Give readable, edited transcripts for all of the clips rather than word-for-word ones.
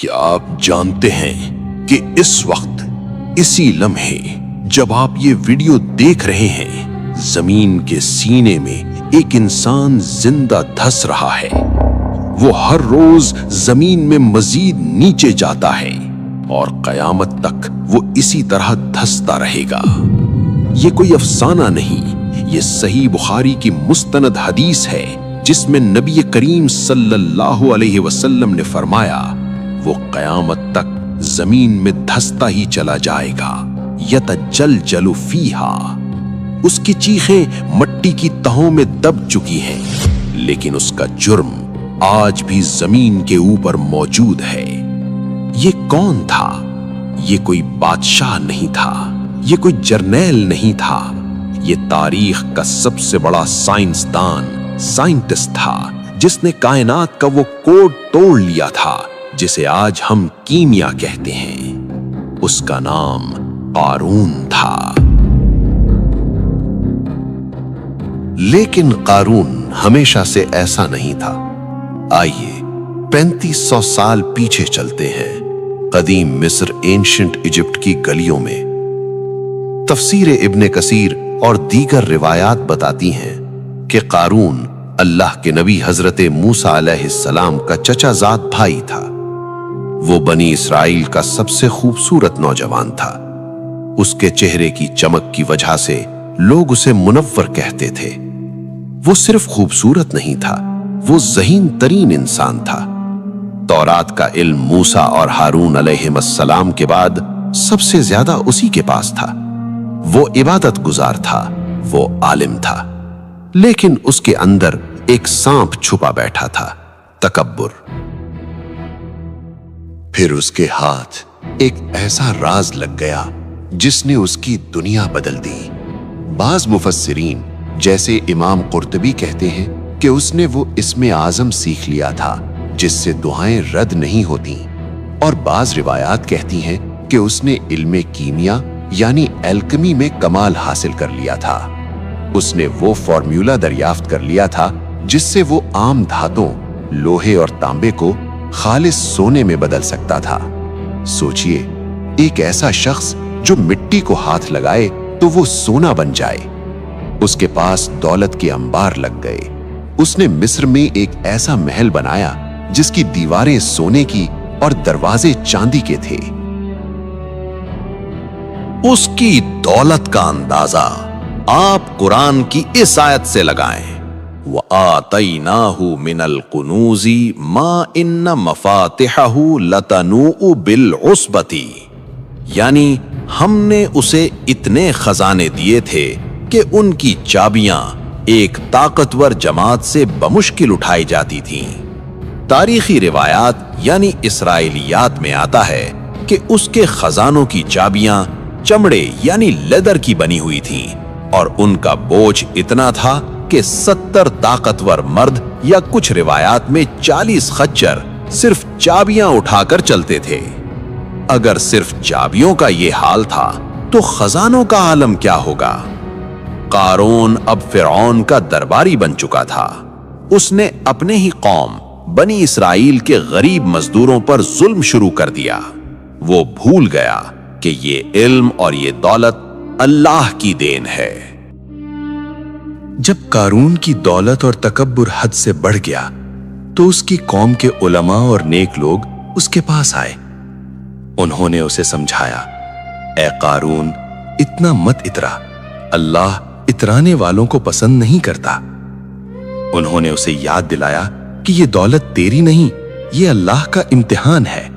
کیا آپ جانتے ہیں کہ اس وقت اسی لمحے جب آپ یہ ویڈیو دیکھ رہے ہیں زمین کے سینے میں ایک انسان زندہ دھس رہا ہے۔ وہ ہر روز زمین میں مزید نیچے جاتا ہے اور قیامت تک وہ اسی طرح دھستا رہے گا۔ یہ کوئی افسانہ نہیں، یہ صحیح بخاری کی مستند حدیث ہے جس میں نبی کریم صلی اللہ علیہ وسلم نے فرمایا وہ قیامت تک زمین میں دھستا ہی چلا جائے گا، یتجلجل فیہا۔ اس کی چیخیں مٹی کی تہوں میں دب چکی ہیں، لیکن اس کا جرم آج بھی زمین کے اوپر موجود ہے۔ یہ کون تھا؟ یہ کوئی بادشاہ نہیں تھا، یہ کوئی جرنیل نہیں تھا، یہ تاریخ کا سب سے بڑا سائنٹسٹ تھا جس نے کائنات کا وہ کوڈ توڑ لیا تھا جسے آج ہم کیمیا کہتے ہیں۔ اس کا نام قارون تھا۔ لیکن قارون ہمیشہ سے ایسا نہیں تھا۔ آئیے 3500 سال پیچھے چلتے ہیں، قدیم مصر، اینشنٹ ایجپٹ کی گلیوں میں۔ تفسیر ابن کثیر اور دیگر روایات بتاتی ہیں کہ قارون اللہ کے نبی حضرت موسیٰ علیہ السلام کا چچا زاد بھائی تھا۔ وہ بنی اسرائیل کا سب سے خوبصورت نوجوان تھا۔ اس کے چہرے کی چمک کی وجہ سے لوگ اسے منور کہتے تھے۔ وہ صرف خوبصورت نہیں تھا، وہ ذہین ترین انسان تھا۔ تورات کا علم موسیٰ اور ہارون علیہ السلام کے بعد سب سے زیادہ اسی کے پاس تھا۔ وہ عبادت گزار تھا، وہ عالم تھا، لیکن اس کے اندر ایک سانپ چھپا بیٹھا تھا، تکبر۔ پھر اس کے ہاتھ ایک ایسا راز لگ گیا جس نے اس کی دنیا بدل دی۔ بعض مفسرین جیسے امام قرطبی کہتے ہیں کہ اس نے وہ اسم اعظم سیکھ لیا تھا جس سے دعائیں رد نہیں ہوتی، اور بعض روایات کہتی ہیں کہ اس نے علم کیمیا یعنی الکمی میں کمال حاصل کر لیا تھا۔ اس نے وہ فارمولا دریافت کر لیا تھا جس سے وہ عام دھاتوں، لوہے اور تانبے کو خالص سونے میں بدل سکتا تھا۔ سوچئے، ایک ایسا شخص جو مٹی کو ہاتھ لگائے تو وہ سونا بن جائے۔ اس کے پاس دولت کے انبار لگ گئے۔ اس نے مصر میں ایک ایسا محل بنایا جس کی دیواریں سونے کی اور دروازے چاندی کے تھے۔ اس کی دولت کا اندازہ آپ قرآن کی اس آیت سے لگائیں، وَآتَيْنَاهُ مِنَ الْكُنُوزِ مَا إِنَّ مَفَاتِحَهُ لَتَنُوءُ بِالْعُصْبَةِ، یعنی ہم نے اسے اتنے خزانے دیے تھے کہ ان کی چابیاں ایک طاقتور جماعت سے بمشکل اٹھائی جاتی تھیں۔ تاریخی روایات یعنی اسرائیلیات میں آتا ہے کہ اس کے خزانوں کی چابیاں چمڑے یعنی لیدر کی بنی ہوئی تھیں، اور ان کا بوجھ اتنا تھا کہ 70 طاقتور مرد یا کچھ روایات میں 40 خچر صرف چابیاں اٹھا کر چلتے تھے۔ اگر صرف چابیوں کا یہ حال تھا تو خزانوں کا عالم کیا ہوگا؟ قارون اب فرعون کا درباری بن چکا تھا۔ اس نے اپنے ہی قوم بنی اسرائیل کے غریب مزدوروں پر ظلم شروع کر دیا۔ وہ بھول گیا کہ یہ علم اور یہ دولت اللہ کی دین ہے۔ جب قارون کی دولت اور تکبر حد سے بڑھ گیا تو اس کی قوم کے علماء اور نیک لوگ اس کے پاس آئے۔ انہوں نے اسے سمجھایا، اے قارون، اتنا مت اترا، اللہ اترانے والوں کو پسند نہیں کرتا۔ انہوں نے اسے یاد دلایا کہ یہ دولت تیری نہیں، یہ اللہ کا امتحان ہے۔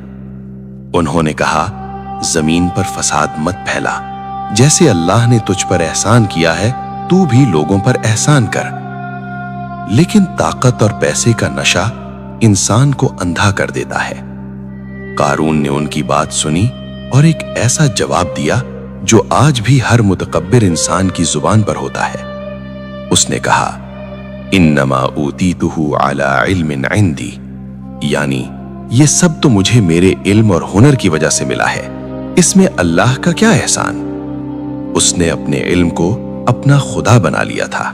انہوں نے کہا، زمین پر فساد مت پھیلا، جیسے اللہ نے تجھ پر احسان کیا ہے تو بھی لوگوں پر احسان کر۔ لیکن طاقت اور پیسے کا نشہ انسان کو اندھا کر دیتا ہے۔ قارون نے ان کی بات سنی اور ایک ایسا جواب دیا جو آج بھی ہر متکبر انسان کی زبان پر ہوتا ہے۔ اس نے کہا، انما اوتیتہ علی علم عندی، یعنی یہ سب تو مجھے میرے علم اور ہنر کی وجہ سے ملا ہے، اس میں اللہ کا کیا احسان؟ اس نے اپنے علم کو اپنا خدا بنا لیا تھا۔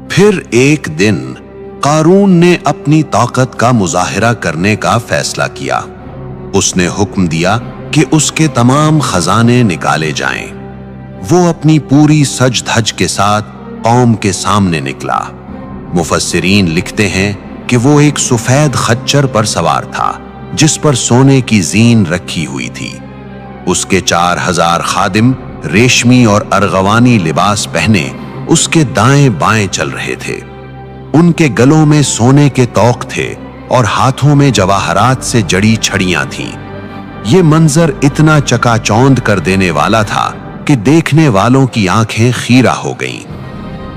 پھر ایک دن قارون نے اپنی طاقت کا مظاہرہ کرنے کا فیصلہ کیا۔ اس نے حکم دیا کہ اس کے تمام خزانے نکالے جائیں۔ وہ اپنی پوری سج دھج کے ساتھ قوم کے سامنے نکلا۔ مفسرین لکھتے ہیں کہ وہ ایک سفید خچر پر سوار تھا جس پر سونے کی زین رکھی ہوئی تھی۔ اس کے 4000 خادم ریشمی اور ارغوانی لباس پہنے اس کے دائیں بائیں چل رہے تھے۔ ان کے گلوں میں سونے کے طوق تھے اور ہاتھوں میں جواہرات سے جڑی چھڑیاں تھیں۔ یہ منظر اتنا چکا چوند کر دینے والا تھا کہ دیکھنے والوں کی آنکھیں خیرہ ہو گئیں۔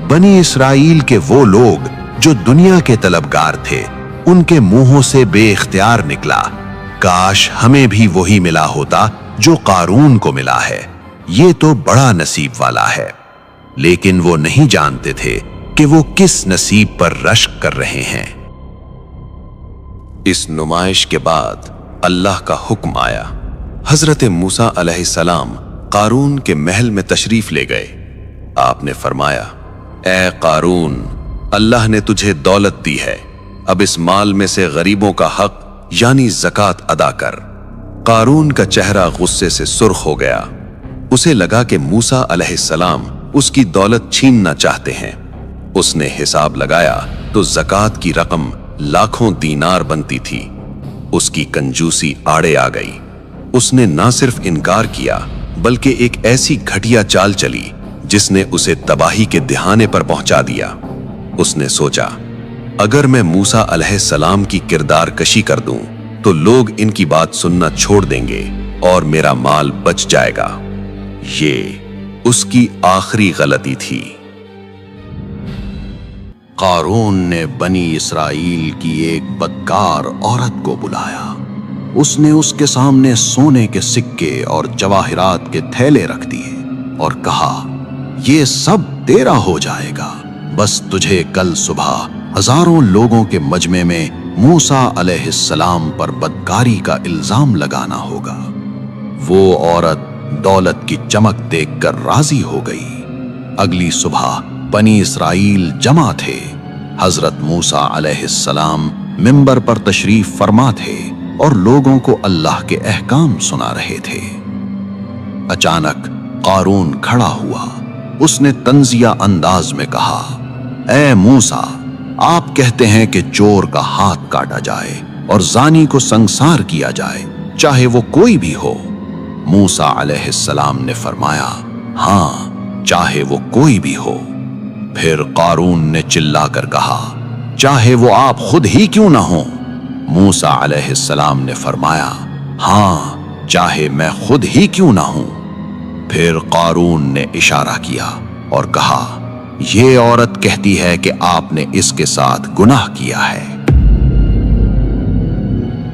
بنی اسرائیل کے وہ لوگ جو دنیا کے طلبگار تھے، ان کے منہوں سے بے اختیار نکلا، کاش ہمیں بھی وہی ملا ہوتا جو قارون کو ملا ہے، یہ تو بڑا نصیب والا ہے۔ لیکن وہ نہیں جانتے تھے کہ وہ کس نصیب پر رشک کر رہے ہیں۔ اس نمائش کے بعد اللہ کا حکم آیا۔ حضرت موسیٰ علیہ السلام قارون کے محل میں تشریف لے گئے۔ آپ نے فرمایا، اے قارون، اللہ نے تجھے دولت دی ہے، اب اس مال میں سے غریبوں کا حق یعنی زکوٰۃ ادا کر۔ قارون کا چہرہ غصے سے سرخ ہو گیا۔ اسے لگا کہ موسیٰ علیہ السلام اس کی دولت چھیننا چاہتے ہیں۔ اس نے حساب لگایا تو زکوٰۃ کی رقم لاکھوں دینار بنتی تھی۔ اس کی کنجوسی آڑے آ گئی۔ اس نے نہ صرف انکار کیا بلکہ ایک ایسی گھٹیا چال چلی جس نے اسے تباہی کے دہانے پر پہنچا دیا۔ اس نے سوچا، اگر میں موسیٰ علیہ السلام کی کردار کشی کر دوں تو لوگ ان کی بات سننا چھوڑ دیں گے اور میرا مال بچ جائے گا۔ یہ اس کی آخری غلطی تھی۔ قارون نے بنی اسرائیل کی ایک بدکار عورت کو بلایا۔ اس نے اس کے سامنے سونے کے سکے اور جواہرات کے تھیلے رکھ دیے اور کہا، یہ سب تیرا ہو جائے گا، بس تجھے کل صبح ہزاروں لوگوں کے مجمع میں موسیٰ علیہ السلام پر بدکاری کا الزام لگانا ہوگا۔ وہ عورت دولت کی چمک دیکھ کر راضی ہو گئی۔ اگلی صبح بنی اسرائیل جمع تھے۔ حضرت موسیٰ علیہ السلام منبر پر تشریف فرما تھے اور لوگوں کو اللہ کے احکام سنا رہے تھے۔ اچانک قارون کھڑا ہوا۔ اس نے طنزیہ انداز میں کہا، اے موسیٰ، آپ کہتے ہیں کہ چور کا ہاتھ کاٹا جائے اور زانی کو سنگسار کیا جائے، چاہے وہ کوئی بھی ہو۔ موسیٰ علیہ السلام نے فرمایا، ہاں، چاہے وہ کوئی بھی ہو۔ پھر قارون نے چلا کر کہا، چاہے وہ آپ خود ہی کیوں نہ ہوں۔ موسیٰ علیہ السلام نے فرمایا، ہاں، چاہے میں خود ہی کیوں نہ ہوں۔ پھر قارون نے اشارہ کیا اور کہا، یہ عورت کہتی ہے کہ آپ نے اس کے ساتھ گناہ کیا ہے۔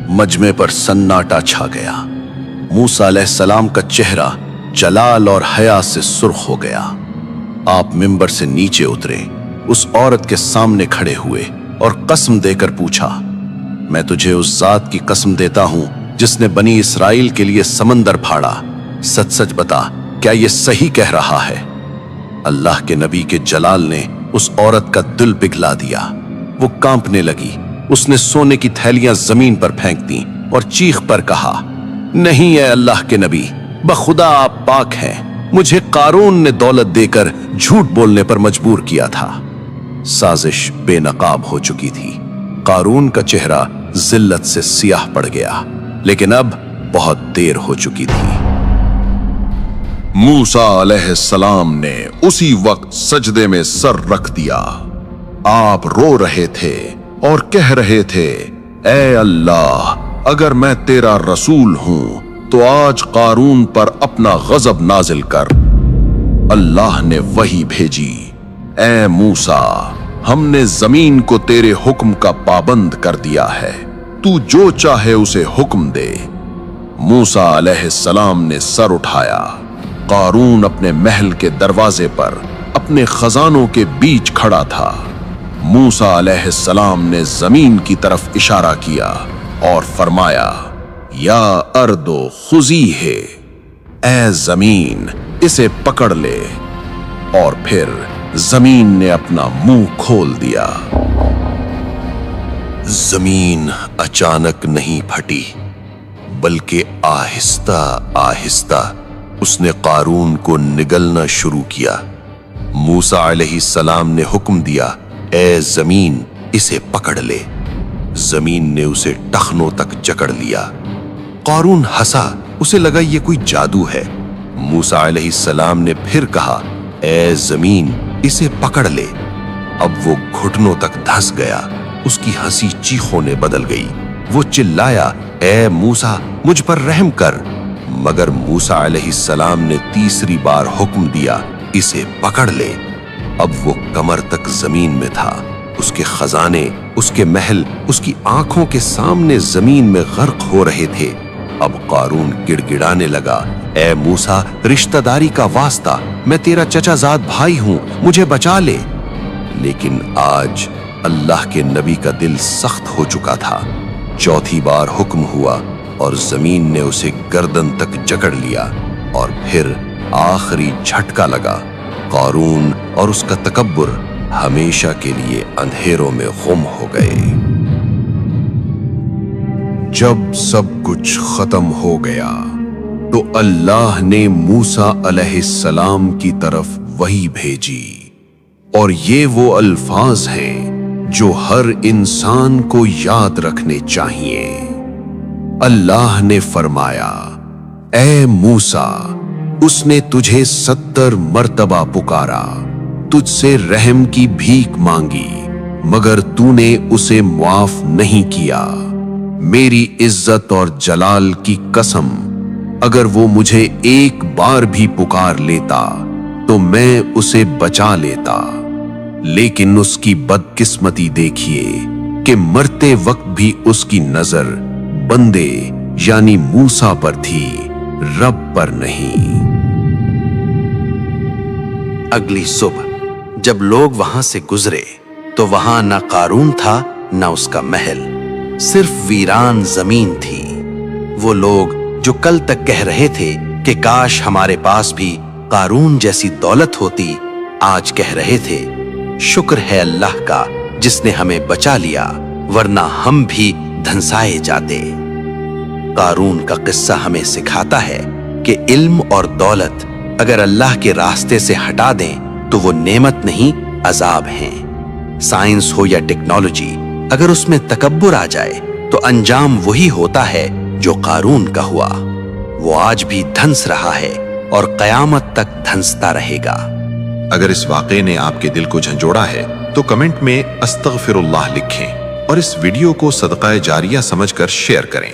مجمع پر سناٹا چھا گیا۔ موسیٰ علیہ السلام کا چہرہ جلال اور حیا سے سرخ ہو گیا۔ آپ منبر سے نیچے اترے، اس عورت کے سامنے کھڑے ہوئے اور قسم دے کر پوچھا، میں تجھے اس ذات کی قسم دیتا ہوں جس نے بنی اسرائیل کے لیے سمندر پھاڑا، سچ سچ بتا، کیا یہ صحیح کہہ رہا ہے؟ اللہ کے نبی کے جلال نے اس عورت کا دل پگھلا دیا۔ وہ کانپنے لگی۔ اس نے سونے کی تھیلیاں زمین پر پھینک دیں اور چیخ پر کہا، نہیں اے اللہ کے نبی، بخدا آپ پاک ہیں، مجھے قارون نے دولت دے کر جھوٹ بولنے پر مجبور کیا تھا۔ سازش بے نقاب ہو چکی تھی۔ قارون کا چہرہ ذلت سے سیاہ پڑ گیا، لیکن اب بہت دیر ہو چکی تھی۔ موسیٰ علیہ السلام نے اسی وقت سجدے میں سر رکھ دیا۔ آپ رو رہے تھے اور کہہ رہے تھے، اے اللہ، اگر میں تیرا رسول ہوں تو آج قارون پر اپنا غضب نازل کر۔ اللہ نے وحی بھیجی، اے موسیٰ، ہم نے زمین کو تیرے حکم کا پابند کر دیا ہے، تو جو چاہے اسے حکم دے۔ موسیٰ علیہ السلام نے سر اٹھایا۔ قارون اپنے محل کے دروازے پر اپنے خزانوں کے بیچ کھڑا تھا۔ موسیٰ علیہ السلام نے زمین کی طرف اشارہ کیا اور فرمایا، یا اردو خذی ہے، اے زمین اسے پکڑ لے۔ اور پھر زمین نے اپنا منہ کھول دیا۔ زمین اچانک نہیں پھٹی بلکہ آہستہ آہستہ اس نے قارون کو نگلنا شروع کیا۔ موسیٰ علیہ السلام نے حکم دیا، اے زمین اسے پکڑ لے۔ زمین نے اسے ٹخنوں تک جکڑ لیا۔ قارون ہنسا، اسے لگا یہ کوئی جادو ہے۔ موسیٰ علیہ السلام نے پھر کہا، اے زمین اسے پکڑ لے۔ اب وہ گھٹنوں تک دھس گیا، اس کی ہنسی چیخوں نے بدل گئی۔ وہ چلایا، اے موسیٰ مجھ پر رحم کر، مگر موسیٰ علیہ السلام نے تیسری بار حکم دیا، اسے پکڑ لے۔ اب وہ کمر تک زمین میں تھا، اس کے خزانے، اس کے محل، اس کی آنکھوں کے سامنے زمین میں غرق ہو رہے تھے۔ اب قارون گڑ گڑانے لگا، اے موسیٰ رشتہ داری کا واسطہ، میں تیرا چچا زاد بھائی ہوں، مجھے بچا لے۔ لیکن آج اللہ کے نبی کا دل سخت ہو چکا تھا۔ چوتھی بار حکم ہوا اور زمین نے اسے گردن تک جکڑ لیا، اور پھر آخری جھٹکا لگا۔ قارون اور اس کا تکبر ہمیشہ کے لیے اندھیروں میں گم ہو گئے۔ جب سب کچھ ختم ہو گیا تو اللہ نے موسیٰ علیہ السلام کی طرف وحی بھیجی، اور یہ وہ الفاظ ہیں جو ہر انسان کو یاد رکھنے چاہیے۔ اللہ نے فرمایا، اے موسیٰ اس نے تجھے 70 مرتبہ پکارا، تجھ سے رحم کی بھیک مانگی، مگر تو نے اسے معاف نہیں کیا۔ میری عزت اور جلال کی قسم، اگر وہ مجھے ایک بار بھی پکار لیتا تو میں اسے بچا لیتا، لیکن اس کی بدقسمتی دیکھیے کہ مرتے وقت بھی اس کی نظر بندے یعنی موسیٰ پر تھی، رب پر نہیں۔ اگلی صبح جب لوگ وہاں سے گزرے تو وہاں نہ قارون تھا نہ اس کا محل، صرف ویران زمین تھی۔ وہ لوگ جو کل تک کہہ رہے تھے کہ کاش ہمارے پاس بھی قارون جیسی دولت ہوتی، آج کہہ رہے تھے، شکر ہے اللہ کا جس نے ہمیں بچا لیا، ورنہ ہم بھی دھنسائے جاتے۔ قارون کا قصہ ہمیں سکھاتا ہے کہ علم اور دولت اگر اللہ کے راستے سے ہٹا دیں تو وہ نعمت نہیں عذاب ہیں۔ سائنس ہو یا ٹیکنالوجی، اگر اس میں تکبر آ جائے تو انجام وہی ہوتا ہے جو قارون کا ہوا۔ وہ آج بھی دھنس رہا ہے اور قیامت تک دھنستا رہے گا۔ اگر اس واقعے نے آپ کے دل کو جھنجھوڑا ہے تو کمنٹ میں استغفر اللہ لکھیں اور اس ویڈیو کو صدقہ جاریہ سمجھ کر شیئر کریں۔